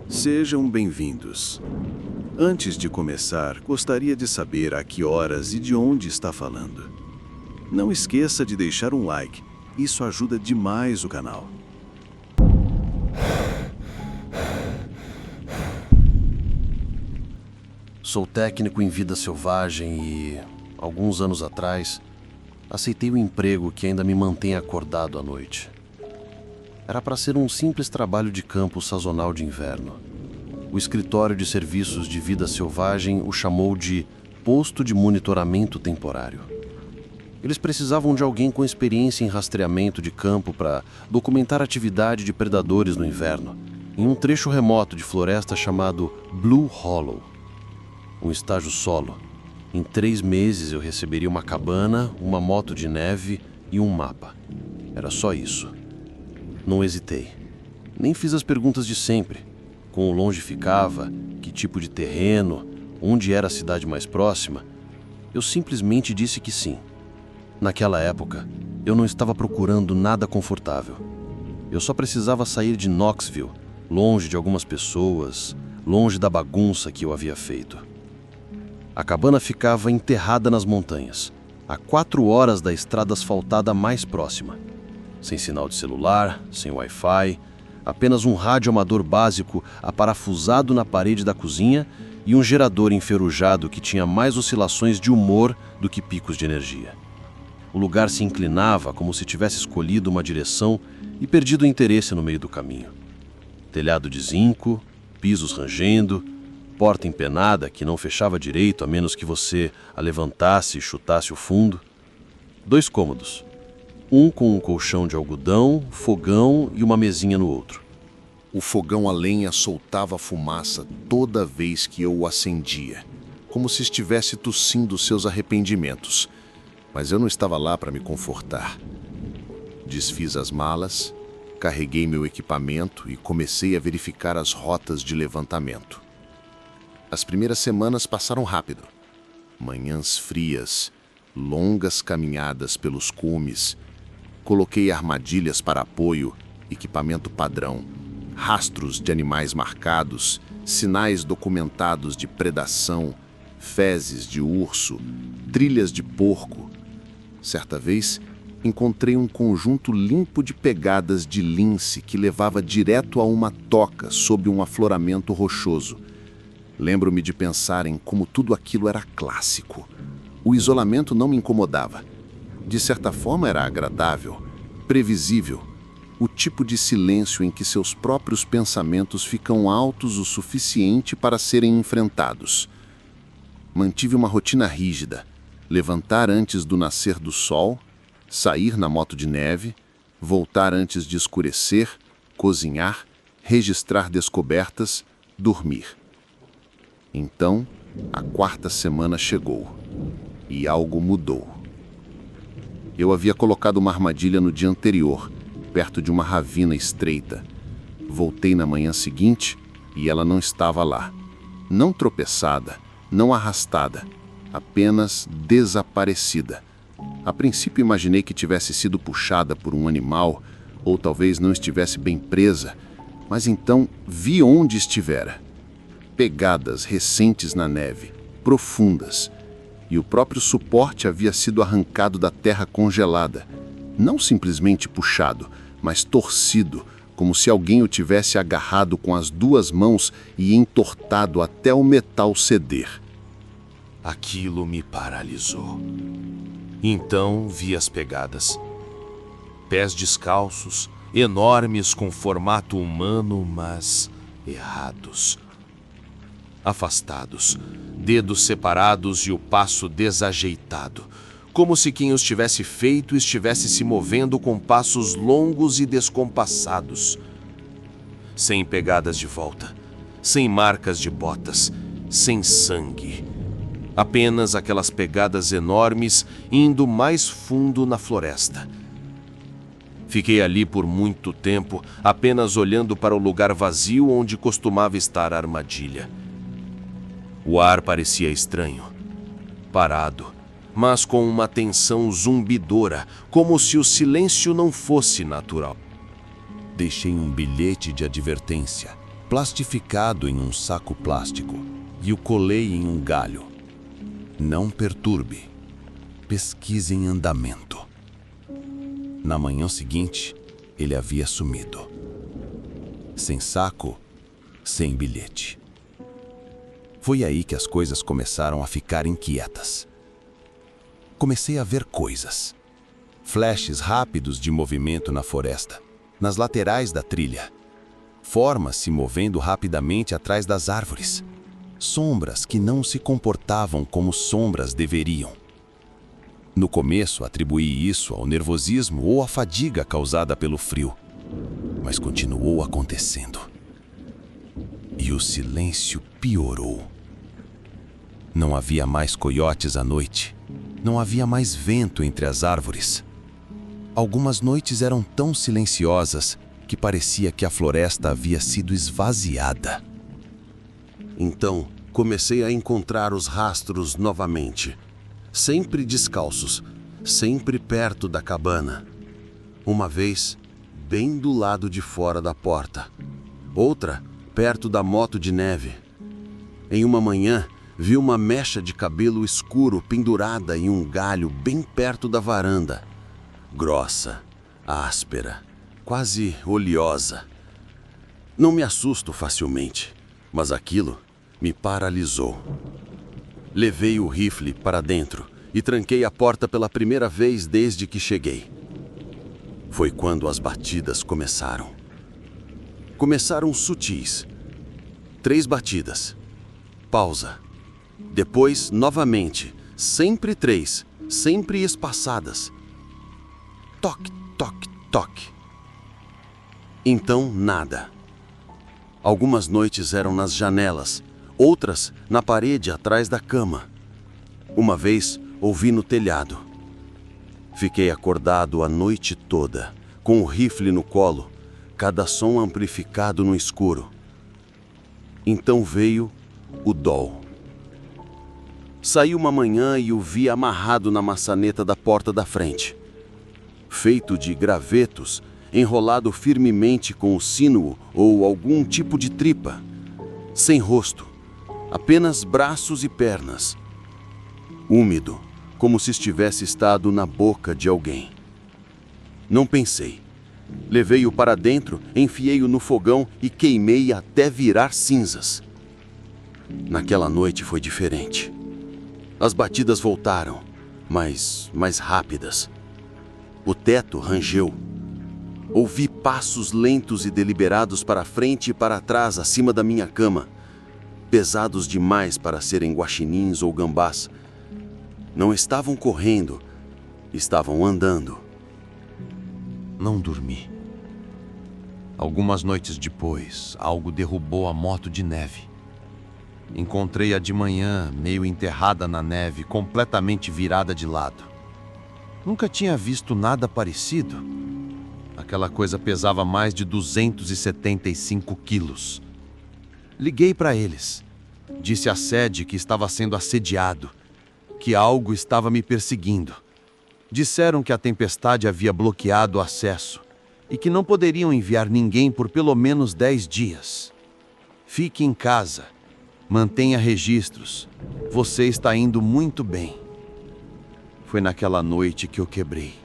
Sejam bem-vindos. Antes de começar, gostaria de saber a que horas e de onde está falando. Não esqueça de deixar um like, isso ajuda demais o canal. Sou técnico em vida selvagem e, alguns anos atrás, aceitei um emprego que ainda me mantém acordado à noite. Era para ser um simples trabalho de campo sazonal de inverno. O escritório de serviços de vida selvagem o chamou de posto de monitoramento temporário. Eles precisavam de alguém com experiência em rastreamento de campo para documentar a atividade de predadores no inverno, em um trecho remoto de floresta chamado Blue Hollow. Um estágio solo. Em 3 meses eu receberia uma cabana, uma moto de neve e um mapa. Era só isso. Não hesitei. Nem fiz as perguntas de sempre. Quão longe ficava, que tipo de terreno, onde era a cidade mais próxima. Eu simplesmente disse que sim. Naquela época, eu não estava procurando nada confortável. Eu só precisava sair de Knoxville, longe de algumas pessoas, longe da bagunça que eu havia feito. A cabana ficava enterrada nas montanhas, a 4 horas da estrada asfaltada mais próxima. Sem sinal de celular, sem Wi-Fi, apenas um rádio amador básico aparafusado na parede da cozinha e um gerador enferrujado que tinha mais oscilações de humor do que picos de energia. O lugar se inclinava como se tivesse escolhido uma direção e perdido o interesse no meio do caminho. Telhado de zinco, pisos rangendo, porta empenada que não fechava direito a menos que você a levantasse e chutasse o fundo. 2 cômodos. Um com um colchão de algodão, fogão e uma mesinha no outro. O fogão a lenha soltava fumaça toda vez que eu o acendia, como se estivesse tossindo seus arrependimentos. Mas eu não estava lá para me confortar. Desfiz as malas, carreguei meu equipamento e comecei a verificar as rotas de levantamento. As primeiras semanas passaram rápido. Manhãs frias, longas caminhadas pelos cumes. Coloquei armadilhas para apoio, equipamento padrão, rastros de animais marcados, sinais documentados de predação, fezes de urso, trilhas de porco. Certa vez, encontrei um conjunto limpo de pegadas de lince que levava direto a uma toca sob um afloramento rochoso. Lembro-me de pensar em como tudo aquilo era clássico. O isolamento não me incomodava. De certa forma era agradável, previsível, o tipo de silêncio em que seus próprios pensamentos ficam altos o suficiente para serem enfrentados. Mantive uma rotina rígida, levantar antes do nascer do sol, sair na moto de neve, voltar antes de escurecer, cozinhar, registrar descobertas, dormir. Então, a 4ª semana chegou e algo mudou. Eu havia colocado uma armadilha no dia anterior, perto de uma ravina estreita. Voltei na manhã seguinte e ela não estava lá. Não tropeçada, não arrastada, apenas desaparecida. A princípio imaginei que tivesse sido puxada por um animal, ou talvez não estivesse bem presa, mas então vi onde estivera. Pegadas recentes na neve, profundas, e o próprio suporte havia sido arrancado da terra congelada, não simplesmente puxado, mas torcido, como se alguém o tivesse agarrado com as 2 mãos e entortado até o metal ceder. Aquilo me paralisou. Então vi as pegadas. Pés descalços, enormes com formato humano, mas errados. Afastados, dedos separados e o passo desajeitado, como se quem os tivesse feito estivesse se movendo com passos longos e descompassados. Sem pegadas de volta, sem marcas de botas, sem sangue. Apenas aquelas pegadas enormes indo mais fundo na floresta. Fiquei ali por muito tempo, apenas olhando para o lugar vazio onde costumava estar a armadilha. O ar parecia estranho, parado, mas com uma tensão zumbidora, como se o silêncio não fosse natural. Deixei um bilhete de advertência, plastificado em um saco plástico, e o colei em um galho. Não perturbe. Pesquise em andamento. Na manhã seguinte, ele havia sumido. Sem saco, sem bilhete. Foi aí que as coisas começaram a ficar inquietas. Comecei a ver coisas. Flashes rápidos de movimento na floresta, nas laterais da trilha. Formas se movendo rapidamente atrás das árvores. Sombras que não se comportavam como sombras deveriam. No começo, atribuí isso ao nervosismo ou à fadiga causada pelo frio. Mas continuou acontecendo. E o silêncio piorou. Não havia mais coiotes à noite. Não havia mais vento entre as árvores. Algumas noites eram tão silenciosas que parecia que a floresta havia sido esvaziada. Então, comecei a encontrar os rastros novamente. Sempre descalços, sempre perto da cabana. Uma vez, bem do lado de fora da porta. Outra, perto da moto de neve. Em uma manhã, vi uma mecha de cabelo escuro pendurada em um galho bem perto da varanda. Grossa, áspera, quase oleosa. Não me assusto facilmente, mas aquilo me paralisou. Levei o rifle para dentro e tranquei a porta pela primeira vez desde que cheguei. Foi quando as batidas começaram. Começaram sutis. 3 batidas. Pausa. Depois, novamente. Sempre 3. Sempre espaçadas. Toque, toque, toque. Então, nada. Algumas noites eram nas janelas, outras na parede atrás da cama. Uma vez, ouvi no telhado. Fiquei acordado a noite toda, com o rifle no colo, cada som amplificado no escuro. Então veio o dol. Saí uma manhã e o vi amarrado na maçaneta da porta da frente. Feito de gravetos, enrolado firmemente com o sínuo ou algum tipo de tripa. Sem rosto, apenas braços e pernas. Úmido, como se estivesse estado na boca de alguém. Não pensei. Levei-o para dentro, enfiei-o no fogão e queimei até virar cinzas. Naquela noite foi diferente. As batidas voltaram, mas mais rápidas. O teto rangeu. Ouvi passos lentos e deliberados para frente e para trás acima da minha cama, pesados demais para serem guaxinins ou gambás. Não estavam correndo, estavam andando. Não dormi. Algumas noites depois, algo derrubou a moto de neve. Encontrei-a de manhã, meio enterrada na neve, completamente virada de lado. Nunca tinha visto nada parecido. Aquela coisa pesava mais de 275 quilos. Liguei para eles. Disse à sede que estava sendo assediado, que algo estava me perseguindo. Disseram que a tempestade havia bloqueado o acesso e que não poderiam enviar ninguém por pelo menos 10 dias. Fique em casa. Mantenha registros. Você está indo muito bem. Foi naquela noite que eu quebrei.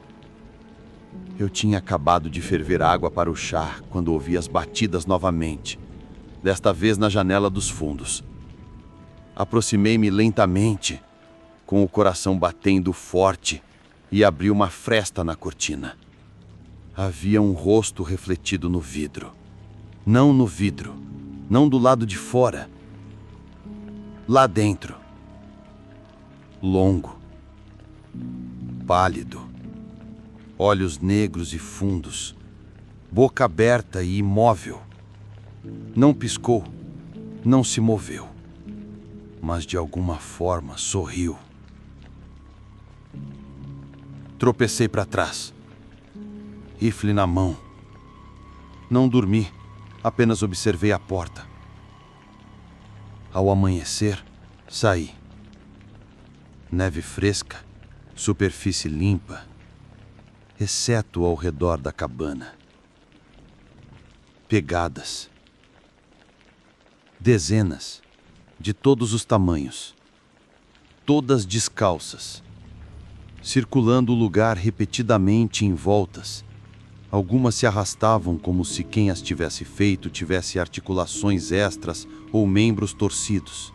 Eu tinha acabado de ferver água para o chá quando ouvi as batidas novamente, desta vez na janela dos fundos. Aproximei-me lentamente, com o coração batendo forte, e abri uma fresta na cortina. Havia um rosto refletido no vidro. Não no vidro, não do lado de fora. Lá dentro. Longo. Pálido. Olhos negros e fundos. Boca aberta e imóvel. Não piscou. Não se moveu. Mas de alguma forma sorriu. Tropecei para trás. Rifle na mão. Não dormi. Apenas observei a porta. Ao amanhecer, saí. Neve fresca, superfície limpa, exceto ao redor da cabana. Pegadas. Dezenas, de todos os tamanhos, todas descalças, circulando o lugar repetidamente em voltas. Algumas se arrastavam como se quem as tivesse feito tivesse articulações extras ou membros torcidos.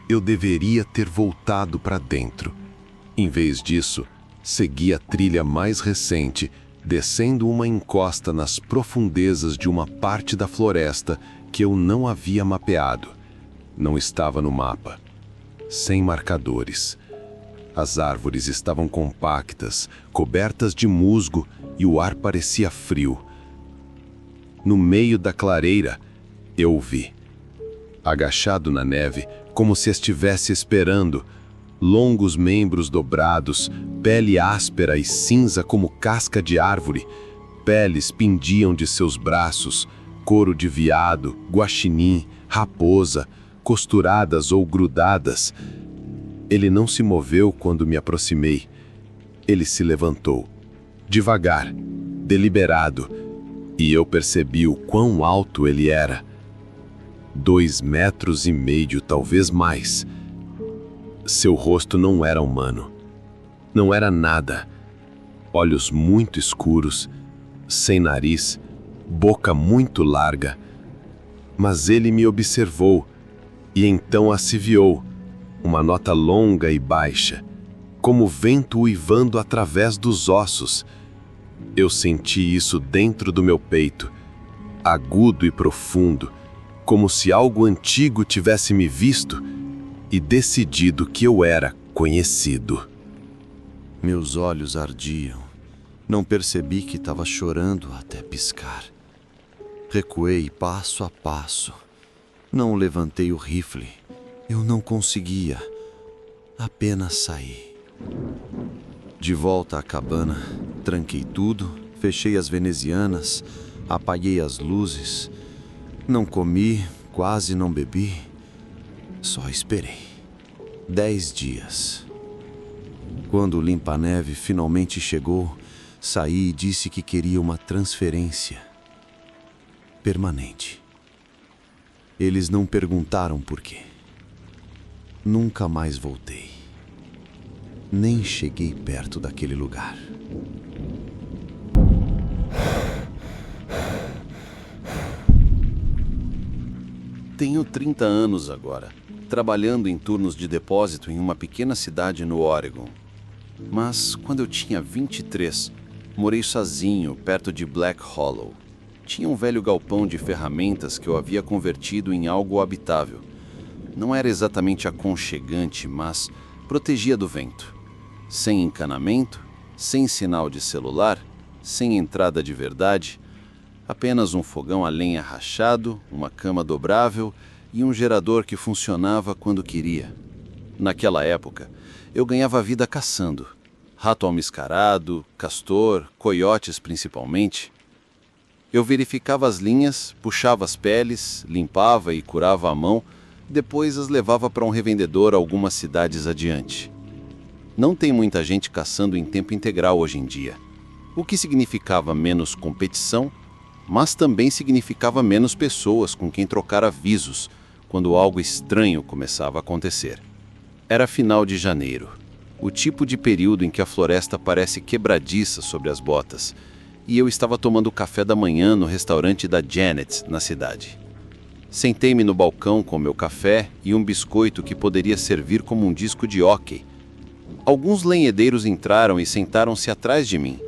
Eu deveria ter voltado para dentro. Em vez disso, segui a trilha mais recente, descendo uma encosta nas profundezas de uma parte da floresta que eu não havia mapeado. Não estava no mapa. Sem marcadores. As árvores estavam compactas, cobertas de musgo, e o ar parecia frio. No meio da clareira, eu o vi. Agachado na neve, como se estivesse esperando, longos membros dobrados, pele áspera e cinza como casca de árvore, peles pendiam de seus braços, couro de veado, guaxinim, raposa, costuradas ou grudadas. Ele não se moveu quando me aproximei. Ele se levantou, devagar, deliberado, e eu percebi o quão alto ele era. 2,5 metros, talvez mais. Seu rosto não era humano. Não era nada. Olhos muito escuros, sem nariz, boca muito larga. Mas ele me observou, e então assoviou, uma nota longa e baixa, como vento uivando através dos ossos. Eu senti isso dentro do meu peito, agudo e profundo, como se algo antigo tivesse me visto e decidido que eu era conhecido. Meus olhos ardiam. Não percebi que estava chorando até piscar. Recuei passo a passo. Não levantei o rifle. Eu não conseguia. Apenas saí. De volta à cabana, tranquei tudo, fechei as venezianas, apaguei as luzes. Não comi, quase não bebi. Só esperei. 10 dias. Quando o limpa-neve finalmente chegou, saí e disse que queria uma transferência permanente. Eles não perguntaram por quê. Nunca mais voltei. Nem cheguei perto daquele lugar. Tenho 30 anos agora, trabalhando em turnos de depósito em uma pequena cidade no Oregon. Mas, quando eu tinha 23, morei sozinho perto de Black Hollow. Tinha um velho galpão de ferramentas que eu havia convertido em algo habitável. Não era exatamente aconchegante, mas protegia do vento. Sem encanamento, sem sinal de celular, sem entrada de verdade, apenas um fogão a lenha rachado, uma cama dobrável e um gerador que funcionava quando queria. Naquela época, eu ganhava vida caçando. Rato almiscarado, castor, coiotes principalmente. Eu verificava as linhas, puxava as peles, limpava e curava à mão, depois as levava para um revendedor algumas cidades adiante. Não tem muita gente caçando em tempo integral hoje em dia, o que significava menos competição, mas também significava menos pessoas com quem trocar avisos quando algo estranho começava a acontecer. Era final de janeiro, o tipo de período em que a floresta parece quebradiça sobre as botas, e eu estava tomando café da manhã no restaurante da Janet, na cidade. Sentei-me no balcão com meu café e um biscoito que poderia servir como um disco de hóquei. Alguns lenhedeiros entraram e sentaram-se atrás de mim.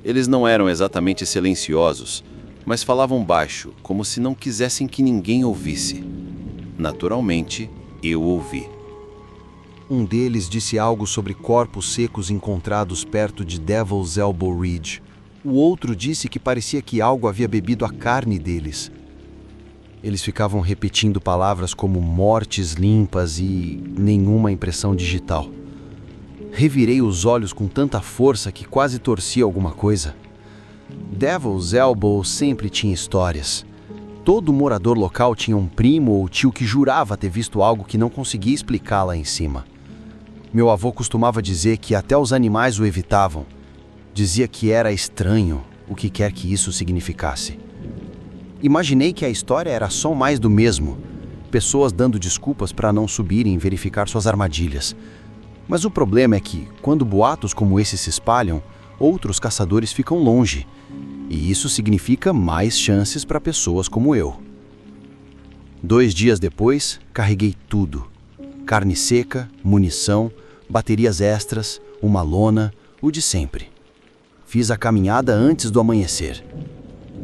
Eles não eram exatamente silenciosos, mas falavam baixo, como se não quisessem que ninguém ouvisse. Naturalmente, eu ouvi. Um deles disse algo sobre corpos secos encontrados perto de Devil's Elbow Ridge. O outro disse que parecia que algo havia bebido a carne deles. Eles ficavam repetindo palavras como mortes limpas e nenhuma impressão digital. Revirei os olhos com tanta força que quase torci alguma coisa. Devil's Elbow sempre tinha histórias. Todo morador local tinha um primo ou tio que jurava ter visto algo que não conseguia explicar lá em cima. Meu avô costumava dizer que até os animais o evitavam. Dizia que era estranho, o que quer que isso significasse. Imaginei que a história era só mais do mesmo. Pessoas dando desculpas para não subirem e verificar suas armadilhas. Mas o problema é que, quando boatos como esse se espalham, outros caçadores ficam longe. E isso significa mais chances para pessoas como eu. 2 dias depois, carreguei tudo. Carne seca, munição, baterias extras, uma lona, o de sempre. Fiz a caminhada antes do amanhecer.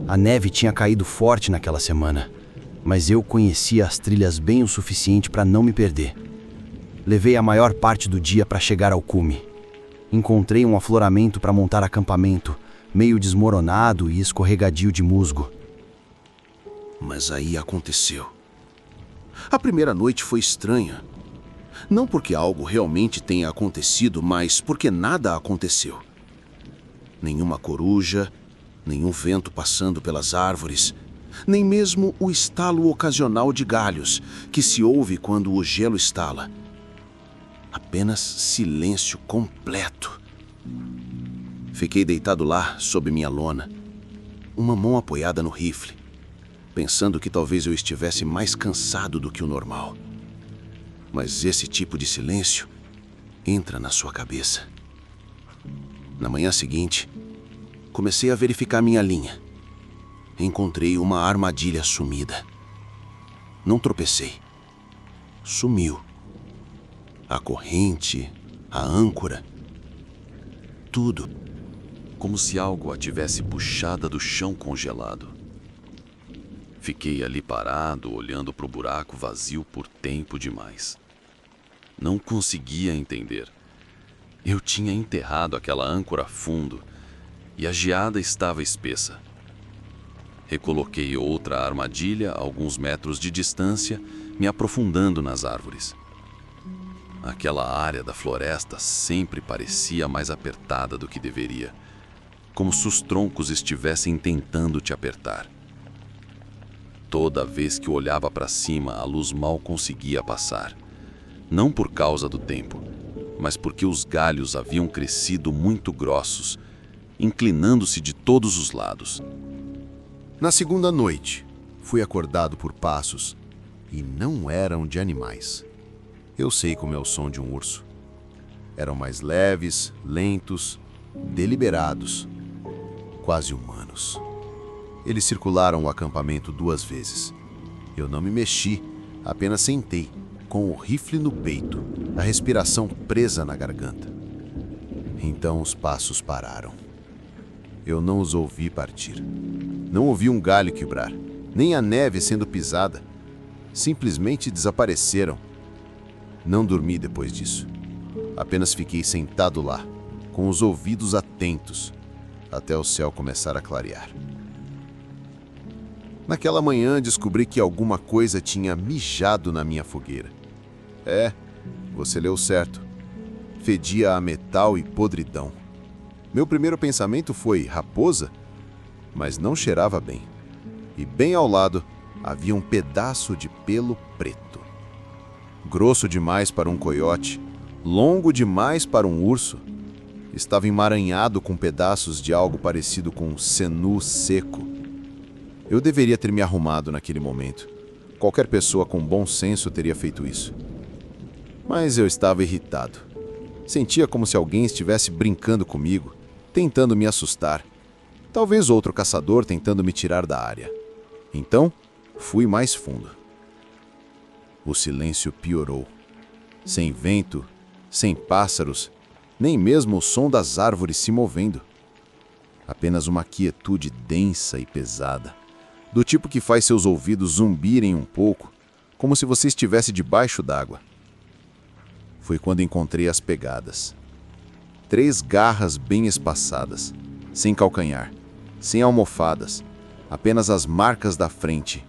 A neve tinha caído forte naquela semana, mas eu conhecia as trilhas bem o suficiente para não me perder. Levei a maior parte do dia para chegar ao cume. Encontrei um afloramento para montar acampamento, meio desmoronado e escorregadio de musgo. Mas aí aconteceu. A primeira noite foi estranha. Não porque algo realmente tenha acontecido, mas porque nada aconteceu. Nenhuma coruja, nenhum vento passando pelas árvores, nem mesmo o estalo ocasional de galhos que se ouve quando o gelo estala. Apenas silêncio completo. Fiquei deitado lá, sob minha lona, uma mão apoiada no rifle, pensando que talvez eu estivesse mais cansado do que o normal. Mas esse tipo de silêncio entra na sua cabeça. Na manhã seguinte, comecei a verificar minha linha. Encontrei uma armadilha sumida. Não tropecei. Sumiu. A corrente, a âncora, tudo. Como se algo a tivesse puxada do chão congelado. Fiquei ali parado, olhando para o buraco vazio por tempo demais. Não conseguia entender. Eu tinha enterrado aquela âncora fundo e a geada estava espessa. Recoloquei outra armadilha a alguns metros de distância, me aprofundando nas árvores. Aquela área da floresta sempre parecia mais apertada do que deveria, como se os troncos estivessem tentando te apertar. Toda vez que olhava para cima, a luz mal conseguia passar. Não por causa do tempo, mas porque os galhos haviam crescido muito grossos, inclinando-se de todos os lados. Na segunda noite, fui acordado por passos, e não eram de animais. Eu sei como é o som de um urso. Eram mais leves, lentos, deliberados, quase humanos. Eles circularam o acampamento 2 vezes. Eu não me mexi, apenas sentei, com o rifle no peito, a respiração presa na garganta. Então os passos pararam. Eu não os ouvi partir. Não ouvi um galho quebrar, nem a neve sendo pisada. Simplesmente desapareceram. Não dormi depois disso. Apenas fiquei sentado lá, com os ouvidos atentos, até o céu começar a clarear. Naquela manhã descobri que alguma coisa tinha mijado na minha fogueira. Você leu certo. Fedia a metal e podridão. Meu primeiro pensamento foi raposa, mas não cheirava bem. E bem ao lado havia um pedaço de pelo preto. Grosso demais para um coiote, longo demais para um urso. Estava emaranhado com pedaços de algo parecido com um senu seco. Eu deveria ter me arrumado naquele momento. Qualquer pessoa com bom senso teria feito isso. Mas eu estava irritado. Sentia como se alguém estivesse brincando comigo, tentando me assustar. Talvez outro caçador tentando me tirar da área. Então, fui mais fundo. O silêncio piorou. Sem vento, sem pássaros, nem mesmo o som das árvores se movendo. Apenas uma quietude densa e pesada, do tipo que faz seus ouvidos zumbirem um pouco, como se você estivesse debaixo d'água. Foi quando encontrei as pegadas. 3 garras bem espaçadas, sem calcanhar, sem almofadas, apenas as marcas da frente,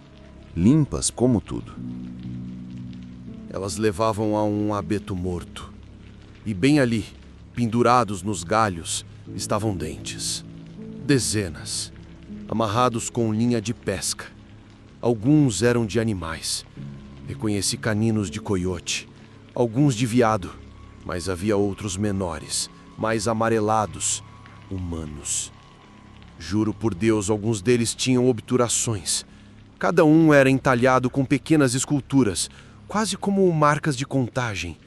limpas como tudo. Elas levavam a um abeto morto. E bem ali, pendurados nos galhos, estavam dentes. Dezenas, amarrados com linha de pesca. Alguns eram de animais. Reconheci caninos de coiote, alguns de veado, mas havia outros menores, mais amarelados, humanos. Juro por Deus, alguns deles tinham obturações, Cada um era entalhado com pequenas esculturas, quase como marcas de contagem.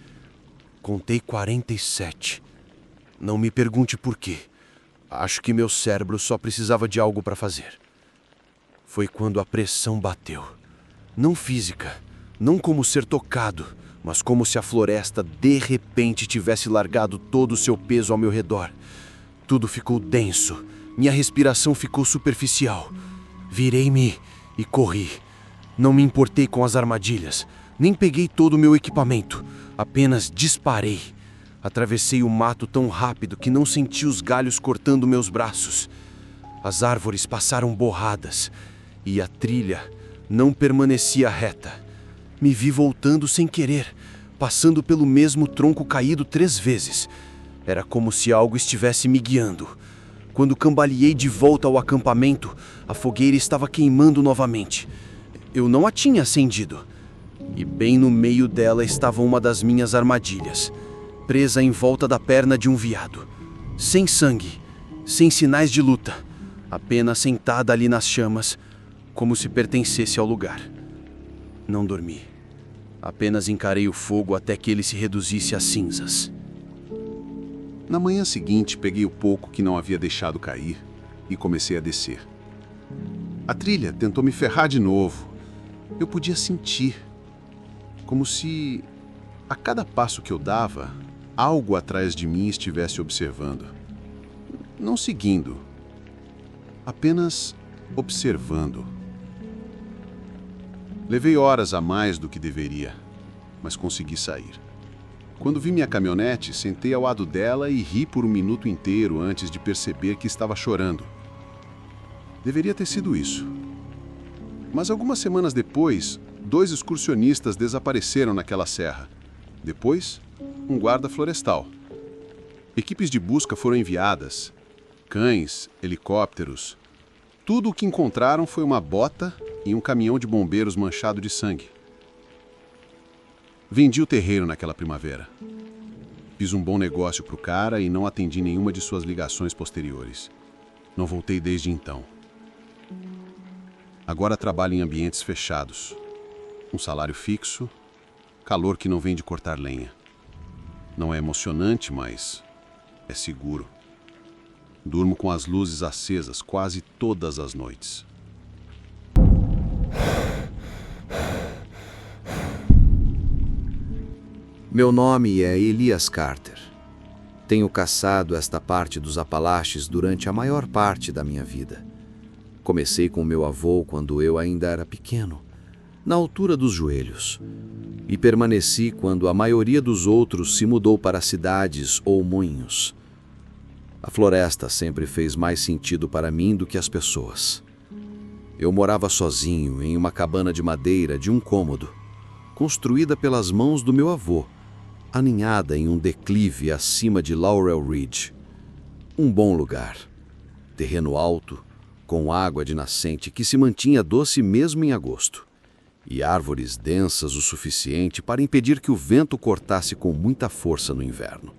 Contei 47. Não me pergunte por quê. Acho que meu cérebro só precisava de algo para fazer. Foi quando a pressão bateu. Não física, não como ser tocado, mas como se a floresta de repente tivesse largado todo o seu peso ao meu redor. Tudo ficou denso, minha respiração ficou superficial. Virei-me e corri. Não me importei com as armadilhas, nem peguei todo o meu equipamento, apenas disparei. Atravessei o mato tão rápido que não senti os galhos cortando meus braços. As árvores passaram borradas e a trilha não permanecia reta. Me vi voltando sem querer, passando pelo mesmo tronco caído 3 vezes. Era como se algo estivesse me guiando. Quando cambaleei de volta ao acampamento, a fogueira estava queimando novamente. Eu não a tinha acendido. E bem no meio dela estava uma das minhas armadilhas, presa em volta da perna de um veado. Sem sangue, sem sinais de luta, apenas sentada ali nas chamas, como se pertencesse ao lugar. Não dormi. Apenas encarei o fogo até que ele se reduzisse a cinzas. Na manhã seguinte, peguei o pouco que não havia deixado cair e comecei a descer. A trilha tentou me ferrar de novo. Eu podia sentir, como se, a cada passo que eu dava, algo atrás de mim estivesse observando. Não seguindo, apenas observando. Levei horas a mais do que deveria, mas consegui sair. Quando vi minha caminhonete, sentei ao lado dela e ri por 1 minuto inteiro antes de perceber que estava chorando. Deveria ter sido isso. Mas algumas semanas depois, 2 excursionistas desapareceram naquela serra. Depois, um guarda florestal. Equipes de busca foram enviadas. Cães, helicópteros. Tudo o que encontraram foi uma bota e um caminhão de bombeiros manchado de sangue. Vendi o terreiro naquela primavera. Fiz um bom negócio para o cara e não atendi nenhuma de suas ligações posteriores. Não voltei desde então. Agora trabalho em ambientes fechados. Um salário fixo, calor que não vem de cortar lenha. Não é emocionante, mas é seguro. Durmo com as luzes acesas quase todas as noites. Meu nome é Elias Carter. Tenho caçado esta parte dos Apalaches durante a maior parte da minha vida. Comecei com meu avô quando eu ainda era pequeno, na altura dos joelhos, e permaneci quando a maioria dos outros se mudou para cidades ou moinhos. A floresta sempre fez mais sentido para mim do que as pessoas. Eu morava sozinho em uma cabana de madeira de 1 cômodo, construída pelas mãos do meu avô, aninhada em um declive acima de Laurel Ridge. Um bom lugar. Terreno alto, com água de nascente que se mantinha doce mesmo em agosto, e árvores densas o suficiente para impedir que o vento cortasse com muita força no inverno.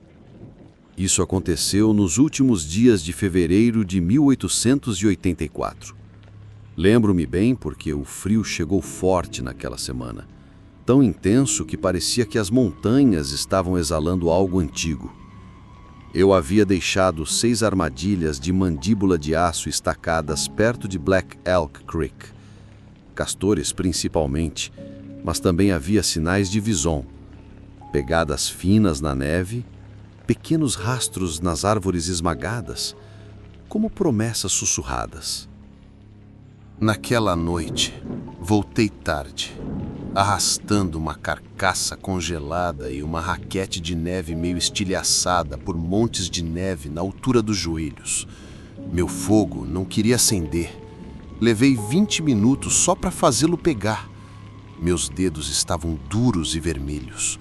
Isso aconteceu nos últimos dias de fevereiro de 1884. Lembro-me bem porque o frio chegou forte naquela semana, tão intenso que parecia que as montanhas estavam exalando algo antigo. Eu havia deixado 6 armadilhas de mandíbula de aço estacadas perto de Black Elk Creek. Castores principalmente, mas também havia sinais de bison, pegadas finas na neve, pequenos rastros nas árvores esmagadas, como promessas sussurradas. Naquela noite, voltei tarde, arrastando uma carcaça congelada e uma raquete de neve meio estilhaçada por montes de neve na altura dos joelhos. Meu fogo não queria acender. Levei 20 minutos só para fazê-lo pegar. Meus dedos estavam duros e vermelhos.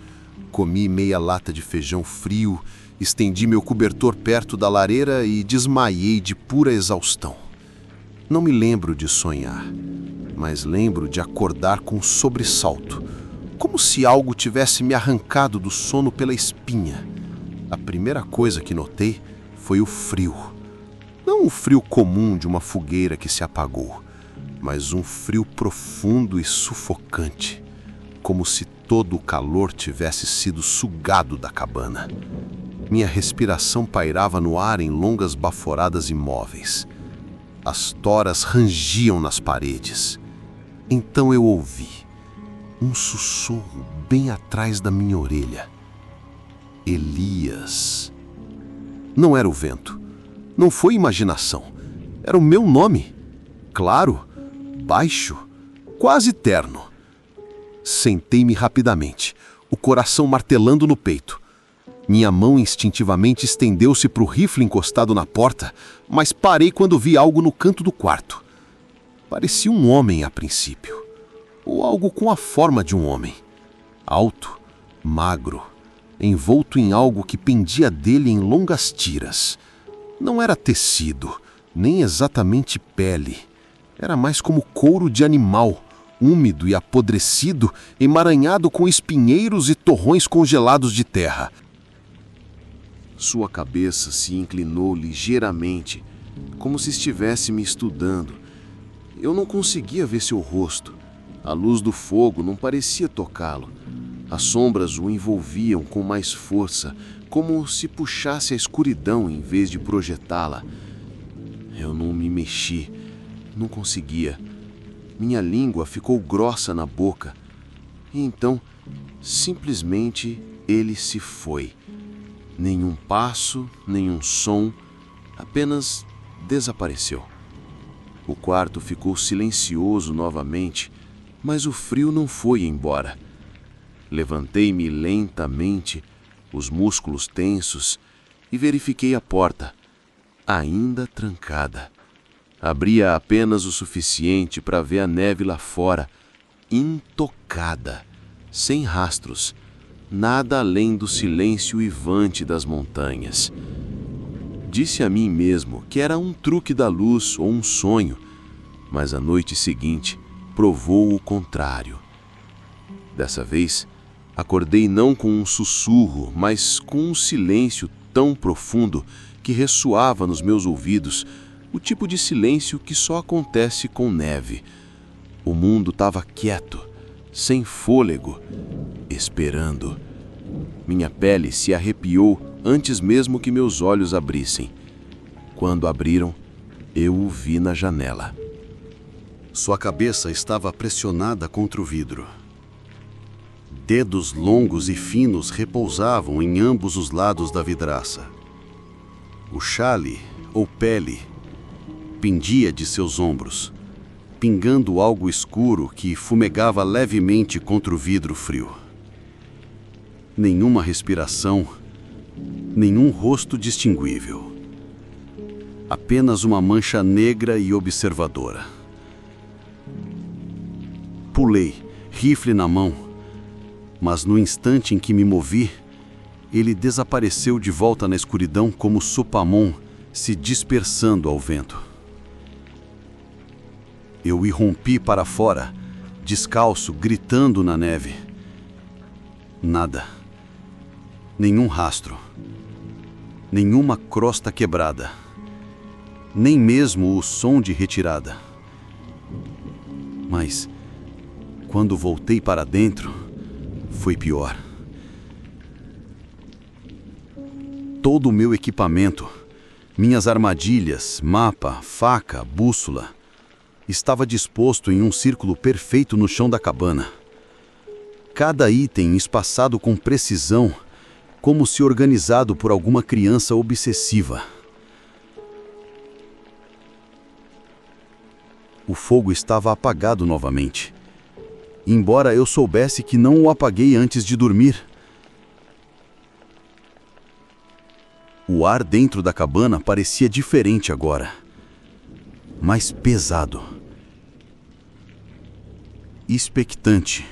Comi meia lata de feijão frio, estendi meu cobertor perto da lareira e desmaiei de pura exaustão. Não me lembro de sonhar, mas lembro de acordar com um sobressalto, como se algo tivesse me arrancado do sono pela espinha. A primeira coisa que notei foi o frio. Não o frio comum de uma fogueira que se apagou, mas um frio profundo e sufocante, como se todo o calor tivesse sido sugado da cabana. Minha respiração pairava no ar em longas baforadas imóveis. As toras rangiam nas paredes. Então eu ouvi um sussurro bem atrás da minha orelha. Elias. Não era o vento. Não foi imaginação. Era o meu nome. Claro, baixo, quase terno. Sentei-me rapidamente, o coração martelando no peito. Minha mão instintivamente estendeu-se para o rifle encostado na porta, mas parei quando vi algo no canto do quarto. Parecia um homem a princípio, ou algo com a forma de um homem. Alto, magro, envolto em algo que pendia dele em longas tiras. Não era tecido, nem exatamente pele. Era mais como couro de animal, úmido e apodrecido, emaranhado com espinheiros e torrões congelados de terra. Sua cabeça se inclinou ligeiramente, como se estivesse me estudando. Eu não conseguia ver seu rosto. A luz do fogo não parecia tocá-lo. As sombras o envolviam com mais força, como se puxasse a escuridão em vez de projetá-la. Eu não me mexi, não conseguia. Minha língua ficou grossa na boca. E então, simplesmente, ele se foi. Nenhum passo, nenhum som, apenas desapareceu. O quarto ficou silencioso novamente, mas o frio não foi embora. Levantei-me lentamente, os músculos tensos, e verifiquei a porta, ainda trancada. Abria apenas o suficiente para ver a neve lá fora, intocada, sem rastros, nada além do silêncio uivante das montanhas. Disse a mim mesmo que era um truque da luz ou um sonho, mas a noite seguinte provou o contrário. Dessa vez, acordei não com um sussurro, mas com um silêncio tão profundo que ressoava nos meus ouvidos, o tipo de silêncio que só acontece com neve. O mundo estava quieto, sem fôlego, esperando. Minha pele se arrepiou antes mesmo que meus olhos abrissem. Quando abriram, eu o vi na janela. Sua cabeça estava pressionada contra o vidro. Dedos longos e finos repousavam em ambos os lados da vidraça. O chale, ou pele, pendia de seus ombros, pingando algo escuro que fumegava levemente contra o vidro frio. Nenhuma respiração, nenhum rosto distinguível. Apenas uma mancha negra e observadora. Pulei, rifle na mão, mas no instante em que me movi, ele desapareceu de volta na escuridão como Sopamon se dispersando ao vento. Eu irrompi para fora, descalço, gritando na neve. Nada. Nenhum rastro. Nenhuma crosta quebrada. Nem mesmo o som de retirada. Mas, quando voltei para dentro, foi pior. Todo o meu equipamento, minhas armadilhas, mapa, faca, bússola, estava disposto em um círculo perfeito no chão da cabana. Cada item espaçado com precisão, como se organizado por alguma criança obsessiva. O fogo estava apagado novamente, embora eu soubesse que não o apaguei antes de dormir. O ar dentro da cabana parecia diferente agora, mais pesado, expectante.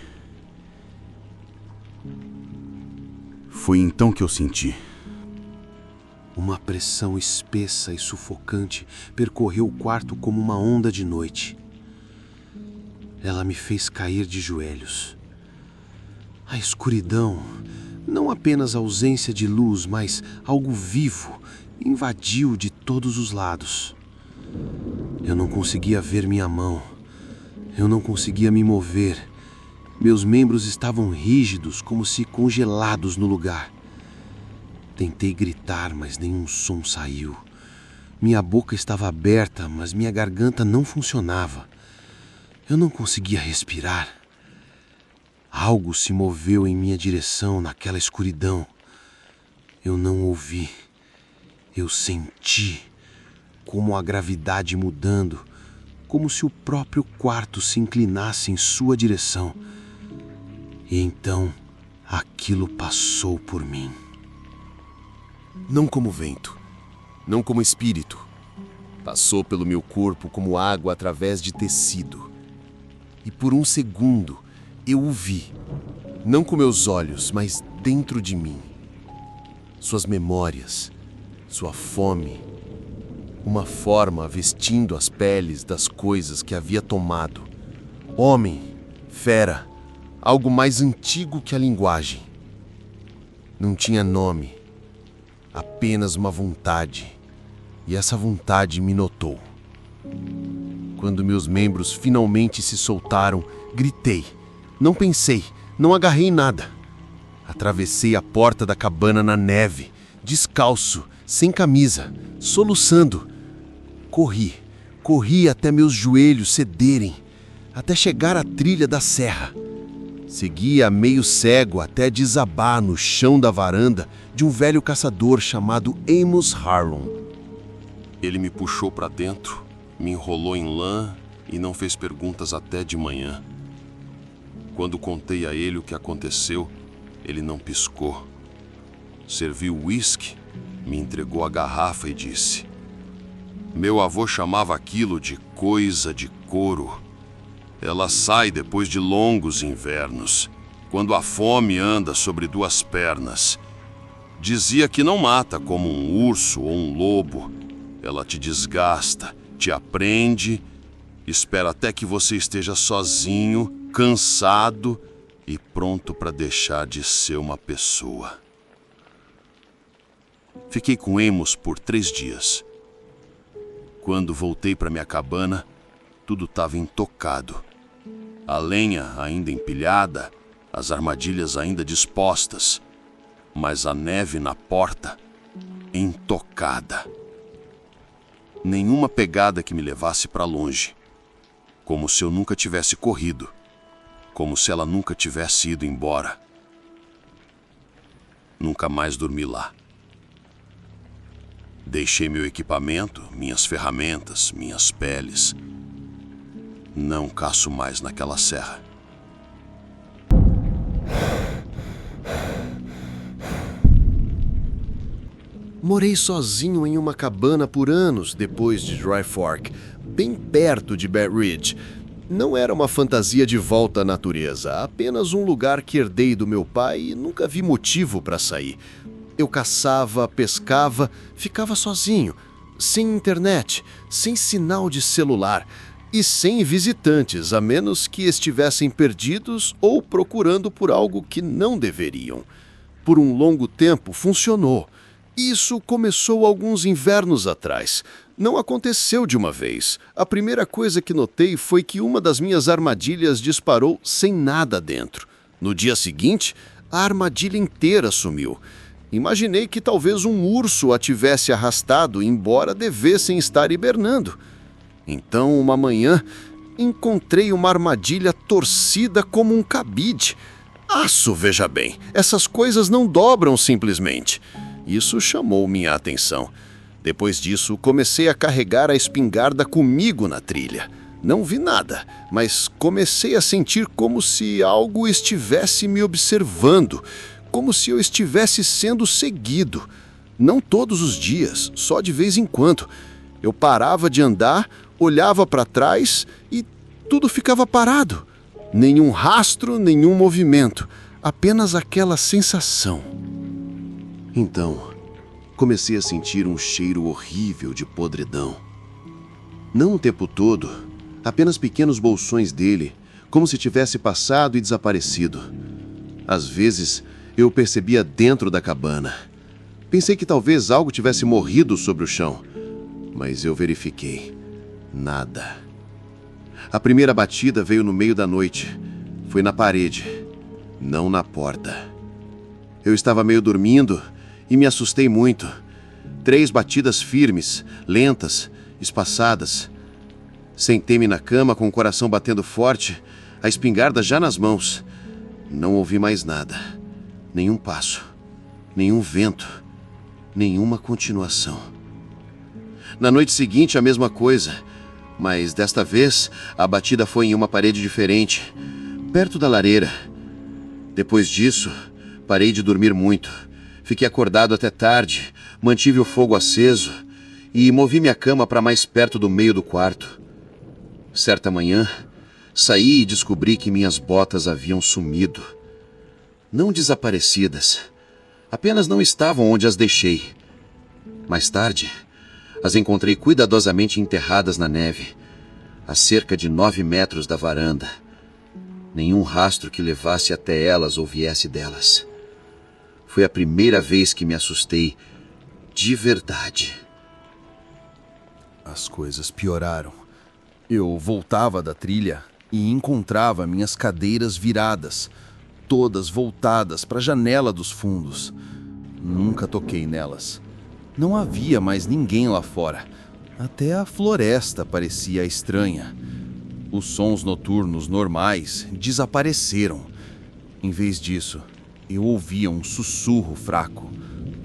Foi então que eu senti. Uma pressão espessa e sufocante percorreu o quarto como uma onda de noite. Ela me fez cair de joelhos. A escuridão, não apenas a ausência de luz, mas algo vivo, invadiu de todos os lados. Eu não conseguia ver minha mão, Eu não conseguia me mover. Meus membros estavam rígidos, como se congelados no lugar. Tentei gritar, mas nenhum som saiu. Minha boca estava aberta, mas minha garganta não funcionava. Eu não conseguia respirar. Algo se moveu em minha direção naquela escuridão. Eu não ouvi. Eu senti como a gravidade mudando, como se o próprio quarto se inclinasse em sua direção. E então, aquilo passou por mim. Não como vento, não como espírito. Passou pelo meu corpo como água através de tecido. E por um segundo, eu o vi. Não com meus olhos, mas dentro de mim. Suas memórias, sua fome, uma forma vestindo as peles das coisas que havia tomado. Homem, fera, algo mais antigo que a linguagem. Não tinha nome, apenas uma vontade, e essa vontade me notou. Quando meus membros finalmente se soltaram, gritei. Não pensei, não agarrei nada. Atravessei a porta da cabana na neve, descalço, sem camisa, soluçando. Corri até meus joelhos cederem, até chegar à trilha da serra. Seguia meio cego até desabar no chão da varanda de um velho caçador chamado Amos Harron. Ele me puxou para dentro, me enrolou em lã e não fez perguntas até de manhã. Quando contei a ele o que aconteceu, ele não piscou. Serviu uísque, me entregou a garrafa e disse: "Meu avô chamava aquilo de coisa de couro. Ela sai depois de longos invernos, quando a fome anda sobre duas pernas. Dizia que não mata como um urso ou um lobo. Ela te desgasta, te aprende, espera até que você esteja sozinho, cansado e pronto para deixar de ser uma pessoa." Fiquei com Amos por 3 dias. Quando voltei para minha cabana, tudo estava intocado. A lenha ainda empilhada, as armadilhas ainda dispostas, mas a neve na porta, intocada. Nenhuma pegada que me levasse para longe, como se eu nunca tivesse corrido, como se ela nunca tivesse ido embora. Nunca mais dormi lá. Deixei meu equipamento, minhas ferramentas, minhas peles. Não caço mais naquela serra. Morei sozinho em uma cabana por anos depois de Dry Fork, bem perto de Bear Ridge. Não era uma fantasia de volta à natureza, apenas um lugar que herdei do meu pai e nunca vi motivo para sair. Eu caçava, pescava, ficava sozinho, sem internet, sem sinal de celular e sem visitantes, a menos que estivessem perdidos ou procurando por algo que não deveriam. Por um longo tempo funcionou. Isso começou alguns invernos atrás. Não aconteceu de uma vez. A primeira coisa que notei foi que uma das minhas armadilhas disparou sem nada dentro. No dia seguinte, a armadilha inteira sumiu. Imaginei que talvez um urso a tivesse arrastado, embora devessem estar hibernando. Então, uma manhã, encontrei uma armadilha torcida como um cabide. Aço, veja bem, essas coisas não dobram simplesmente. Isso chamou minha atenção. Depois disso, comecei a carregar a espingarda comigo na trilha. Não vi nada, mas comecei a sentir como se algo estivesse me observando, como se eu estivesse sendo seguido. Não todos os dias, só de vez em quando. Eu parava de andar, olhava para trás e tudo ficava parado. Nenhum rastro, nenhum movimento, apenas aquela sensação. Então, comecei a sentir um cheiro horrível de podridão. Não o tempo todo, apenas pequenos bolsões dele, como se tivesse passado e desaparecido. Às vezes, eu percebia dentro da cabana. Pensei que talvez algo tivesse morrido sobre o chão, mas eu verifiquei. Nada. A primeira batida veio no meio da noite. Foi na parede, não na porta. Eu estava meio dormindo e me assustei muito. 3 batidas firmes, lentas, espaçadas. Sentei-me na cama com o coração batendo forte, a espingarda já nas mãos. Não ouvi mais nada. Nenhum passo, nenhum vento, nenhuma continuação. Na noite seguinte, a mesma coisa, mas desta vez a batida foi em uma parede diferente, perto da lareira. Depois disso, parei de dormir muito. Fiquei acordado até tarde, mantive o fogo aceso e movi minha cama para mais perto do meio do quarto. Certa manhã, saí e descobri que minhas botas haviam sumido. Não desaparecidas, apenas não estavam onde as deixei. Mais tarde, as encontrei cuidadosamente enterradas na neve, a cerca de 9 metros da varanda. Nenhum rastro que levasse até elas ou viesse delas. Foi a primeira vez que me assustei, de verdade. As coisas pioraram. Eu voltava da trilha e encontrava minhas cadeiras viradas, todas voltadas para a janela dos fundos. Nunca toquei nelas. Não havia mais ninguém lá fora. Até a floresta parecia estranha. Os sons noturnos normais desapareceram. Em vez disso, eu ouvia um sussurro fraco.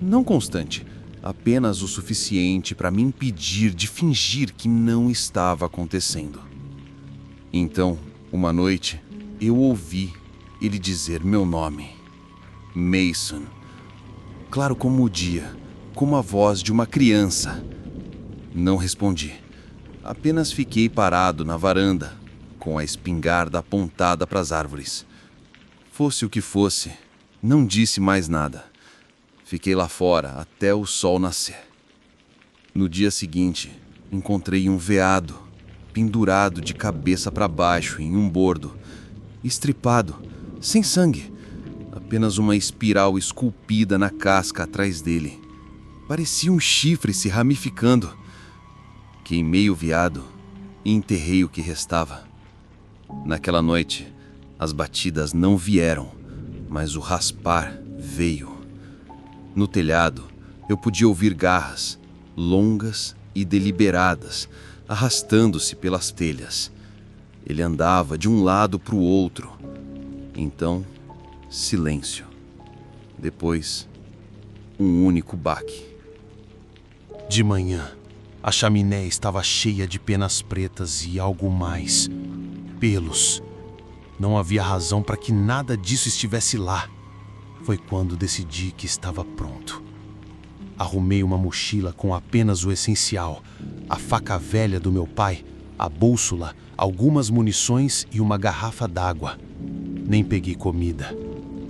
Não constante, apenas o suficiente para me impedir de fingir que não estava acontecendo. Então, uma noite, eu ouvi ele dizer meu nome. Mason. Claro como o dia, como a voz de uma criança. Não respondi. Apenas fiquei parado na varanda, com a espingarda apontada para as árvores. Fosse o que fosse, não disse mais nada. Fiquei lá fora até o sol nascer. No dia seguinte, encontrei um veado, pendurado de cabeça para baixo em um bordo, estripado, sem sangue, apenas uma espiral esculpida na casca atrás dele. Parecia um chifre se ramificando. Queimei o veado e enterrei o que restava. Naquela noite, as batidas não vieram, mas o raspar veio. No telhado, eu podia ouvir garras, longas e deliberadas, arrastando-se pelas telhas. Ele andava de um lado para o outro. Então, silêncio. Depois, um único baque. De manhã, a chaminé estava cheia de penas pretas e algo mais. Pelos. Não havia razão para que nada disso estivesse lá. Foi quando decidi que estava pronto. Arrumei uma mochila com apenas o essencial: a faca velha do meu pai, a bússola, algumas munições e uma garrafa d'água. Nem peguei comida.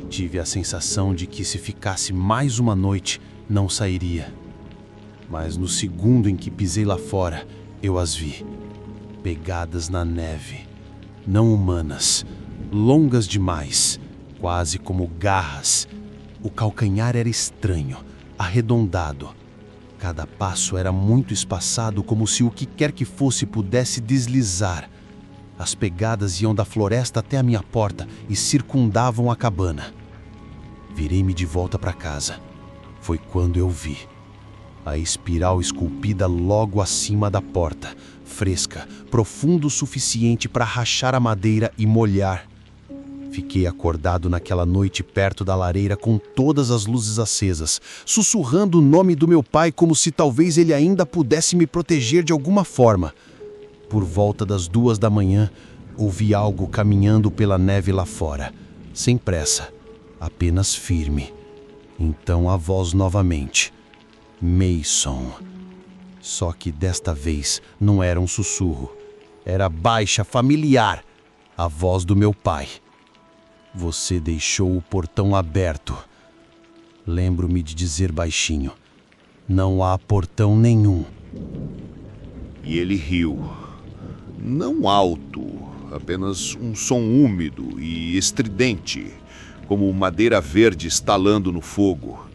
Tive a sensação de que se ficasse mais uma noite, não sairia. Mas no segundo em que pisei lá fora, eu as vi. Pegadas na neve. Não humanas. Longas demais. Quase como garras. O calcanhar era estranho, arredondado. Cada passo era muito espaçado, como se o que quer que fosse pudesse deslizar. As pegadas iam da floresta até a minha porta e circundavam a cabana. Virei-me de volta para casa. Foi quando eu vi a espiral esculpida logo acima da porta, fresca, profundo o suficiente para rachar a madeira e molhar. Fiquei acordado naquela noite perto da lareira com todas as luzes acesas, sussurrando o nome do meu pai como se talvez ele ainda pudesse me proteger de alguma forma. Por volta das 2 da manhã, ouvi algo caminhando pela neve lá fora, sem pressa, apenas firme. Então a voz novamente. Mason. Só que desta vez não era um sussurro. Era baixa, familiar. A voz do meu pai. Você deixou o portão aberto. Lembro-me de dizer baixinho. Não há portão nenhum. E ele riu. Não alto, apenas um som úmido e estridente, como madeira verde estalando no fogo.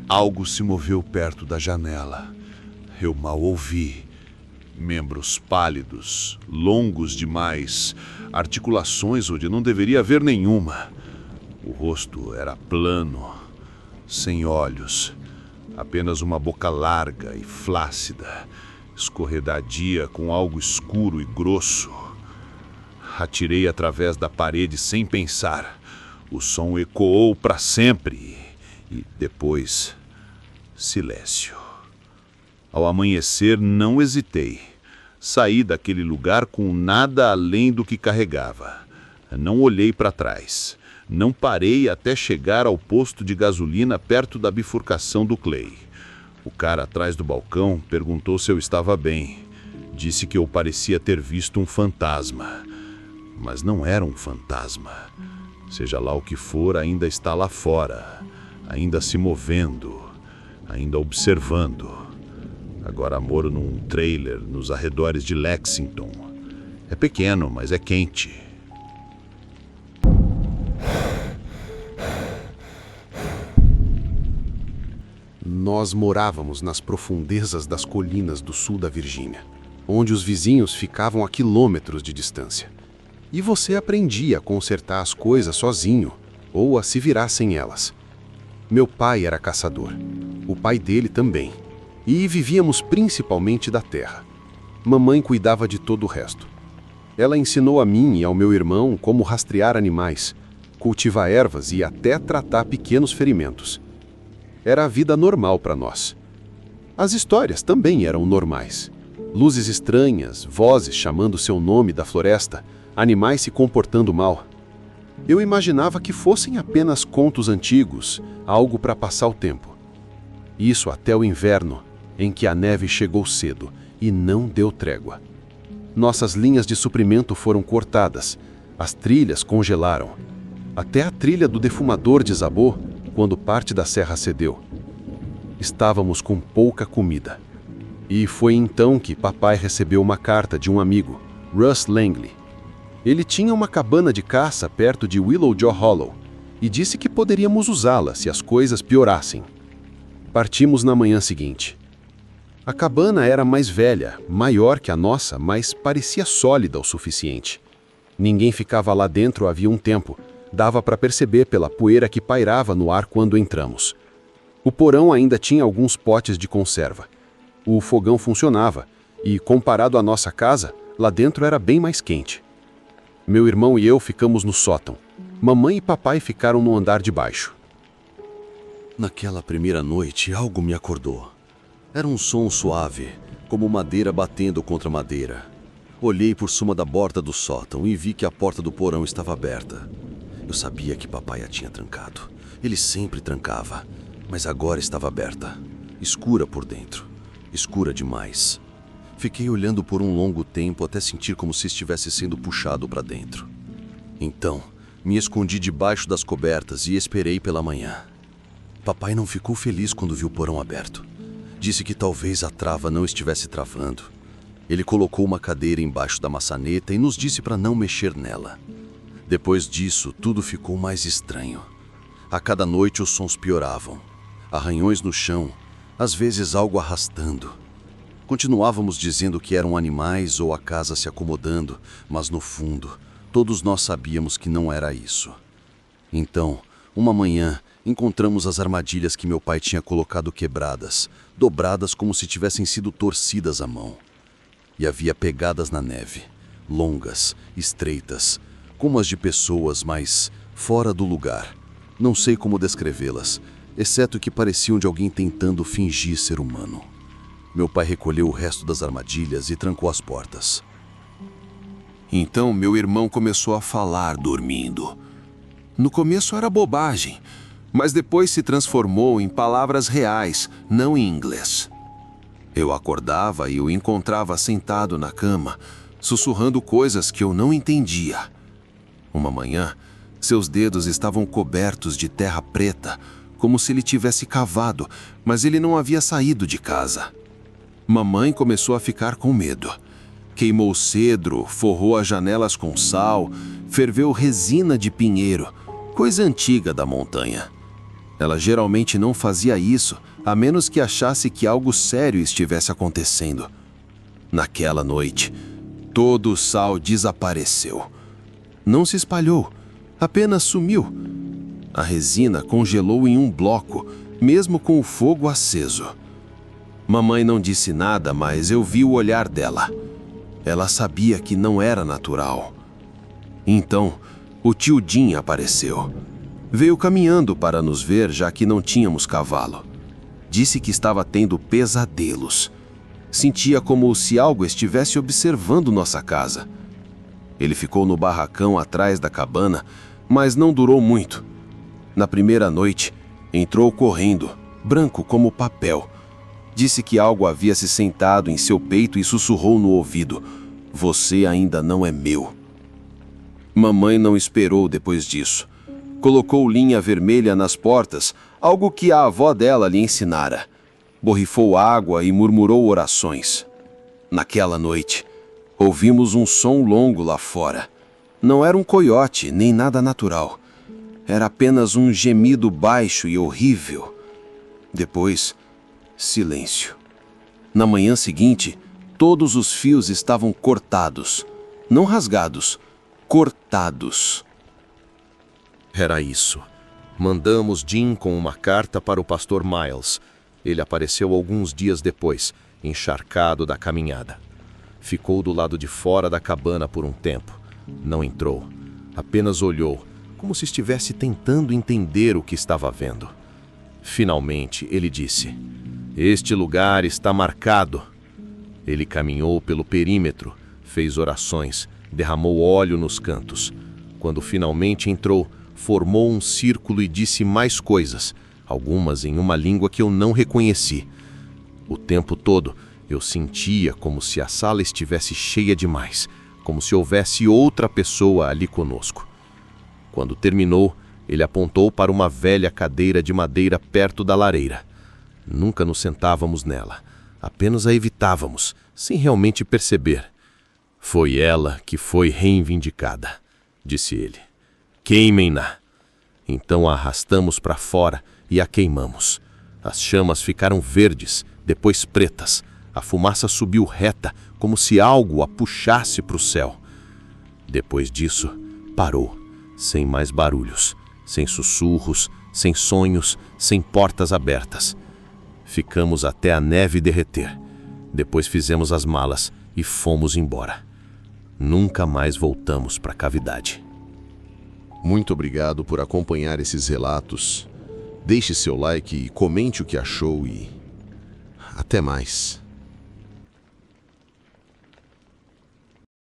Algo se moveu perto da janela. Eu mal ouvi. Membros pálidos, longos demais, articulações onde não deveria haver nenhuma. O rosto era plano, sem olhos, apenas uma boca larga e flácida, escorregadia com algo escuro e grosso. Atirei através da parede sem pensar. O som ecoou para sempre e depois silêncio. Ao amanhecer não hesitei. Saí daquele lugar com nada além do que carregava. Não olhei para trás. Não parei até chegar ao posto de gasolina perto da bifurcação do Clay. O cara atrás do balcão perguntou se eu estava bem. Disse que eu parecia ter visto um fantasma. Mas não era um fantasma. Seja lá o que for, ainda está lá fora. Ainda se movendo. Ainda observando. Agora moro num trailer nos arredores de Lexington. É pequeno, mas é quente. Nós morávamos nas profundezas das colinas do sul da Virgínia, onde os vizinhos ficavam a quilômetros de distância. E você aprendia a consertar as coisas sozinho, ou a se virar sem elas. Meu pai era caçador, o pai dele também. E vivíamos principalmente da terra. Mamãe cuidava de todo o resto. Ela ensinou a mim e ao meu irmão como rastrear animais, cultivar ervas e até tratar pequenos ferimentos. Era a vida normal para nós. As histórias também eram normais. Luzes estranhas, vozes chamando seu nome da floresta, animais se comportando mal. Eu imaginava que fossem apenas contos antigos, algo para passar o tempo. Isso até o inverno, em que a neve chegou cedo e não deu trégua. Nossas linhas de suprimento foram cortadas, as trilhas congelaram. Até a trilha do defumador desabou quando parte da serra cedeu. Estávamos com pouca comida. E foi então que papai recebeu uma carta de um amigo, Russ Langley. Ele tinha uma cabana de caça perto de Willow Jaw Hollow e disse que poderíamos usá-la se as coisas piorassem. Partimos na manhã seguinte. A cabana era mais velha, maior que a nossa, mas parecia sólida o suficiente. Ninguém ficava lá dentro havia um tempo, dava para perceber pela poeira que pairava no ar quando entramos. O porão ainda tinha alguns potes de conserva. O fogão funcionava e, comparado à nossa casa, lá dentro era bem mais quente. Meu irmão e eu ficamos no sótão. Mamãe e papai ficaram no andar de baixo. Naquela primeira noite, algo me acordou. Era um som suave, como madeira batendo contra madeira. Olhei por cima da borda do sótão e vi que a porta do porão estava aberta. Eu sabia que papai a tinha trancado. Ele sempre trancava, mas agora estava aberta. Escura por dentro. Escura demais. Fiquei olhando por um longo tempo até sentir como se estivesse sendo puxado para dentro. Então, me escondi debaixo das cobertas e esperei pela manhã. Papai não ficou feliz quando viu o porão aberto. Disse que talvez a trava não estivesse travando. Ele colocou uma cadeira embaixo da maçaneta e nos disse para não mexer nela. Depois disso, tudo ficou mais estranho. A cada noite os sons pioravam. Arranhões no chão, às vezes algo arrastando. Continuávamos dizendo que eram animais ou a casa se acomodando, mas no fundo, todos nós sabíamos que não era isso. Então, uma manhã, encontramos as armadilhas que meu pai tinha colocado quebradas, dobradas como se tivessem sido torcidas à mão. E havia pegadas na neve, longas, estreitas, como as de pessoas, mas fora do lugar. Não sei como descrevê-las, exceto que pareciam de alguém tentando fingir ser humano. Meu pai recolheu o resto das armadilhas e trancou as portas. Então meu irmão começou a falar dormindo. No começo era bobagem, mas depois se transformou em palavras reais, não em inglês. Eu acordava e o encontrava sentado na cama, sussurrando coisas que eu não entendia. Uma manhã, seus dedos estavam cobertos de terra preta, como se ele tivesse cavado, mas ele não havia saído de casa. Mamãe começou a ficar com medo. Queimou cedro, forrou as janelas com sal, ferveu resina de pinheiro, coisa antiga da montanha. Ela geralmente não fazia isso, a menos que achasse que algo sério estivesse acontecendo. Naquela noite, todo o sal desapareceu. Não se espalhou, apenas sumiu. A resina congelou em um bloco, mesmo com o fogo aceso. Mamãe não disse nada, mas eu vi o olhar dela. Ela sabia que não era natural. Então, o tio Jim apareceu. Veio caminhando para nos ver, já que não tínhamos cavalo. Disse que estava tendo pesadelos. Sentia como se algo estivesse observando nossa casa. Ele ficou no barracão atrás da cabana, mas não durou muito. Na primeira noite, entrou correndo, branco como papel. Disse que algo havia se sentado em seu peito e sussurrou no ouvido: "Você ainda não é meu." Mamãe não esperou depois disso. Colocou linha vermelha nas portas, algo que a avó dela lhe ensinara. Borrifou água e murmurou orações. Naquela noite, ouvimos um som longo lá fora. Não era um coiote, nem nada natural. Era apenas um gemido baixo e horrível. Depois, silêncio. Na manhã seguinte, todos os fios estavam cortados. Não rasgados, cortados. Era isso. Mandamos Jim com uma carta para o pastor Miles. Ele apareceu alguns dias depois, encharcado da caminhada. Ficou do lado de fora da cabana por um tempo. Não entrou. Apenas olhou, como se estivesse tentando entender o que estava vendo. Finalmente, ele disse: "Este lugar está marcado." Ele caminhou pelo perímetro, fez orações, derramou óleo nos cantos. Quando finalmente entrou, formou um círculo e disse mais coisas, algumas em uma língua que eu não reconheci. O tempo todo, eu sentia como se a sala estivesse cheia demais, como se houvesse outra pessoa ali conosco. Quando terminou, ele apontou para uma velha cadeira de madeira perto da lareira. Nunca nos sentávamos nela, apenas a evitávamos, sem realmente perceber. "Foi ela que foi reivindicada", disse ele. "Queimem-na." Então a arrastamos para fora e a queimamos. As chamas ficaram verdes, depois pretas. A fumaça subiu reta, como se algo a puxasse para o céu. Depois disso, parou, sem mais barulhos, sem sussurros, sem sonhos, sem portas abertas. Ficamos até a neve derreter. Depois fizemos as malas e fomos embora. Nunca mais voltamos para a cavidade. Muito obrigado por acompanhar esses relatos. Deixe seu like e comente o que achou e até mais.